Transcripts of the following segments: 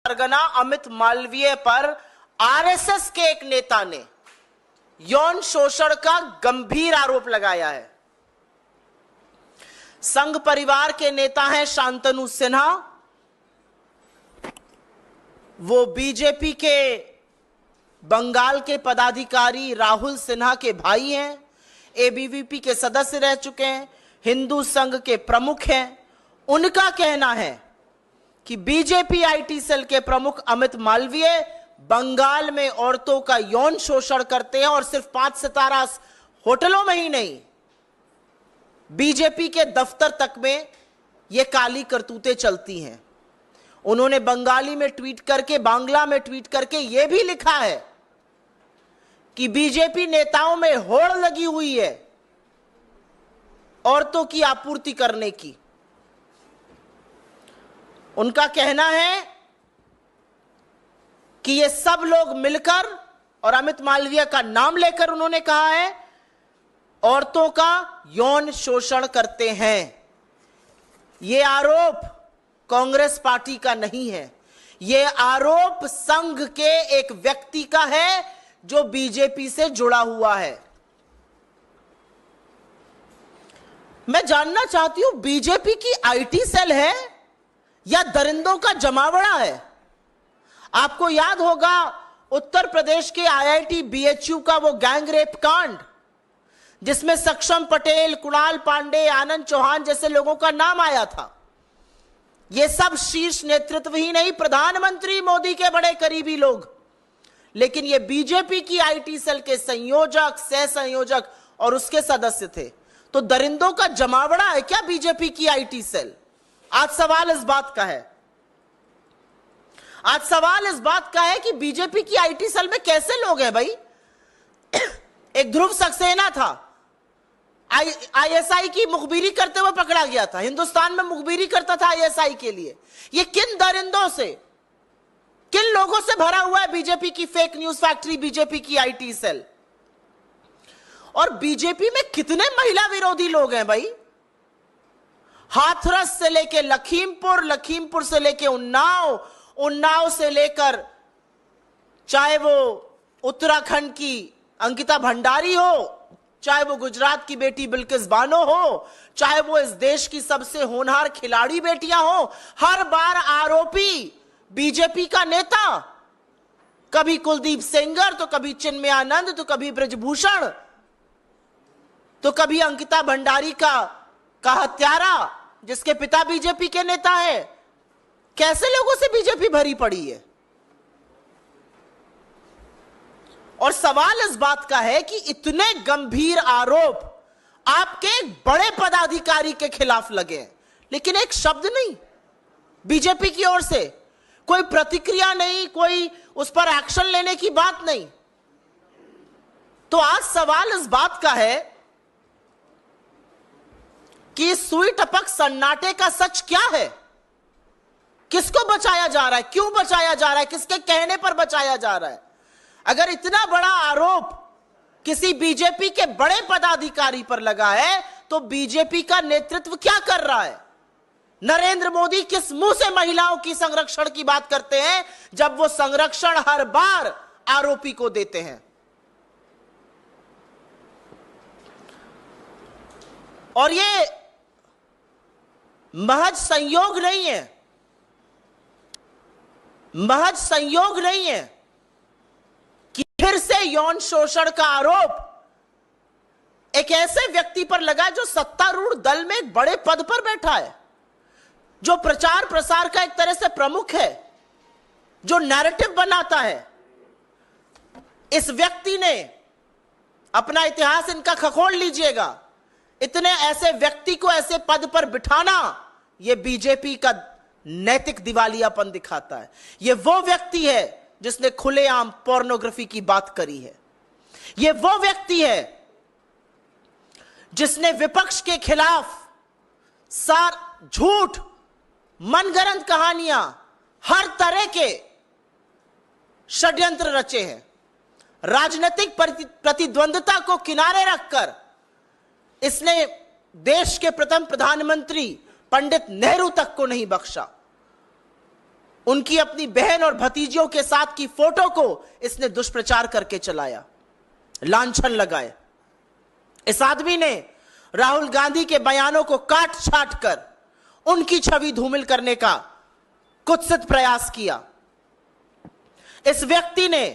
सरगना अमित मालवीय पर आरएसएस के एक नेता ने यौन शोषण का गंभीर आरोप लगाया है। संघ परिवार के नेता हैं शांतनु सिन्हा, वो बीजेपी के बंगाल के पदाधिकारी राहुल सिन्हा के भाई हैं, एबीवीपी के सदस्य रह चुके हैं, हिंदू संघ के प्रमुख हैं। उनका कहना है कि बीजेपी आईटी सेल के प्रमुख अमित मालवीय बंगाल में औरतों का यौन शोषण करते हैं और सिर्फ 5 सितारा होटलों में ही नहीं, बीजेपी के दफ्तर तक में यह काली करतूतें चलती हैं। उन्होंने बंगाली में ट्वीट करके, बांग्ला में ट्वीट करके यह भी लिखा है कि बीजेपी नेताओं में होड़ लगी हुई है औरतों की आपूर्ति करने की। उनका कहना है कि ये सब लोग मिलकर, और अमित मालवीय का नाम लेकर उन्होंने कहा है, औरतों का यौन शोषण करते हैं। ये आरोप कांग्रेस पार्टी का नहीं है, ये आरोप संघ के एक व्यक्ति का है जो बीजेपी से जुड़ा हुआ है। मैं जानना चाहती हूं, बीजेपी की आईटी सेल है या दरिंदों का जमावड़ा है? आपको याद होगा उत्तर प्रदेश के आईआईटी बीएचयू का वो गैंग रेप कांड, जिसमें सक्षम पटेल, कुणाल पांडे, आनंद चौहान जैसे लोगों का नाम आया था। ये सब शीर्ष नेतृत्व ही नहीं, प्रधानमंत्री मोदी के बड़े करीबी लोग, लेकिन ये बीजेपी की आईटी सेल के संयोजक, सह संयोजक और उसके सदस्य थे। तो दरिंदों का जमावड़ा है क्या बीजेपी की आईटी सेल? आज सवाल इस बात का है, आज सवाल इस बात का है कि बीजेपी की आईटी सेल में कैसे लोग हैं भाई? एक ध्रुव सक्सेना था, आईएसआई की मुखबिरी करते हुए पकड़ा गया था, हिंदुस्तान में मुखबिरी करता था आईएसआई के लिए। ये किन दरिंदों से, किन लोगों से भरा हुआ है बीजेपी की फेक न्यूज फैक्ट्री, बीजेपी की आईटी सेल? और बीजेपी में कितने महिला विरोधी लोग हैं भाई? हाथरस से लेकर लखीमपुर, लखीमपुर से लेकर उन्नाव, उन्नाव से लेकर चाहे वो उत्तराखंड की अंकिता भंडारी हो, चाहे वो गुजरात की बेटी बिल्किस बानो हो, चाहे वो इस देश की सबसे होनहार खिलाड़ी बेटियां हो, हर बार आरोपी बीजेपी का नेता, कभी कुलदीप सेंगर, तो कभी चिन्मय आनंद, तो कभी ब्रजभूषण, तो कभी अंकिता भंडारी का हत्यारा जिसके पिता बीजेपी के नेता है। कैसे लोगों से बीजेपी भरी पड़ी है? और सवाल इस बात का है कि इतने गंभीर आरोप आपके एक बड़े पदाधिकारी के खिलाफ लगे, लेकिन एक शब्द नहीं बीजेपी की ओर से, कोई प्रतिक्रिया नहीं, कोई उस पर एक्शन लेने की बात नहीं। तो आज सवाल इस बात का है कि सुई टपक सन्नाटे का सच क्या है? किसको बचाया जा रहा है? क्यों बचाया जा रहा है? किसके कहने पर बचाया जा रहा है? अगर इतना बड़ा आरोप किसी बीजेपी के बड़े पदाधिकारी पर लगा है, तो बीजेपी का नेतृत्व क्या कर रहा है? नरेंद्र मोदी किस मुंह से महिलाओं की संरक्षण की बात करते हैं, जब वो संरक्षण हर बार आरोपी को देते हैं? और ये महज संयोग नहीं है, महज संयोग नहीं है कि फिर से यौन शोषण का आरोप एक ऐसे व्यक्ति पर लगा जो सत्तारूढ़ दल में एक बड़े पद पर बैठा है, जो प्रचार प्रसार का एक तरह से प्रमुख है, जो नैरेटिव बनाता है। इस व्यक्ति ने अपना इतिहास इनका खखोल लीजिएगा, इतने ऐसे व्यक्ति को ऐसे पद पर बिठाना यह बीजेपी का नैतिक दिवालियापन दिखाता है। यह वो व्यक्ति है जिसने खुलेआम पोर्नोग्राफी की बात करी है, यह वो व्यक्ति है जिसने विपक्ष के खिलाफ झूठ, मनगढ़ंत कहानियां, हर तरह के षड्यंत्र रचे हैं। राजनीतिक प्रतिद्वंद्विता को किनारे रखकर इसने देश के प्रथम प्रधानमंत्री पंडित नेहरू तक को नहीं बख्शा। उनकी अपनी बहन और भतीजियों के साथ की फोटो को इसने दुष्प्रचार करके चलाया, लांछन लगाए। इस आदमी ने राहुल गांधी के बयानों को काट छाट कर उनकी छवि धूमिल करने का कुत्सित प्रयास किया। इस व्यक्ति ने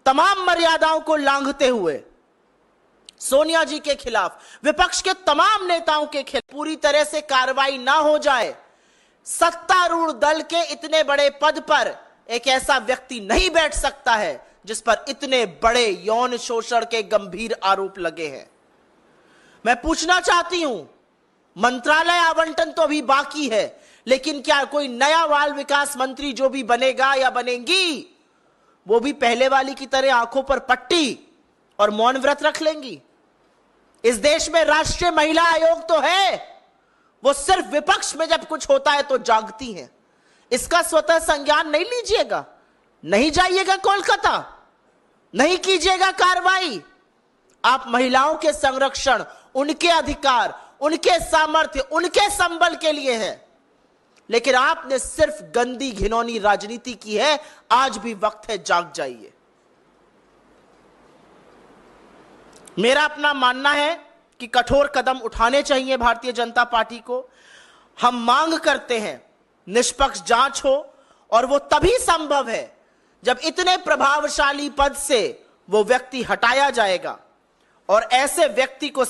तमाम मर्यादाओं को लांघते हुए सोनिया जी के खिलाफ, विपक्ष के तमाम नेताओं के खिलाफ पूरी तरह से कार्रवाई ना हो जाए, सत्तारूढ़ दल के इतने बड़े पद पर एक ऐसा व्यक्ति नहीं बैठ सकता है जिस पर इतने बड़े यौन शोषण के गंभीर आरोप लगे हैं। मैं पूछना चाहती हूं, मंत्रालय आवंटन तो अभी बाकी है, लेकिन क्या कोई नया बाल विकास मंत्री जो भी बनेगा या बनेंगी, वो भी पहले वाली की तरह आंखों पर पट्टी और मौन व्रत रख लेंगी? इस देश में राष्ट्रीय महिला आयोग तो है, वो सिर्फ विपक्ष में जब कुछ होता है तो जागती हैं। इसका स्वतः संज्ञान नहीं लीजिएगा, नहीं जाइएगा कोलकाता, नहीं कीजिएगा कार्रवाई। आप महिलाओं के संरक्षण, उनके अधिकार, उनके सामर्थ्य, उनके संबल के लिए है, लेकिन आपने सिर्फ गंदी घिनौनी राजनीति की है। आज भी वक्त है, जाग जाइए। मेरा अपना मानना है कि कठोर कदम उठाने चाहिए भारतीय जनता पार्टी को। हम मांग करते हैं निष्पक्ष जांच हो, और वो तभी संभव है जब इतने प्रभावशाली पद से वो व्यक्ति हटाया जाएगा और ऐसे व्यक्ति को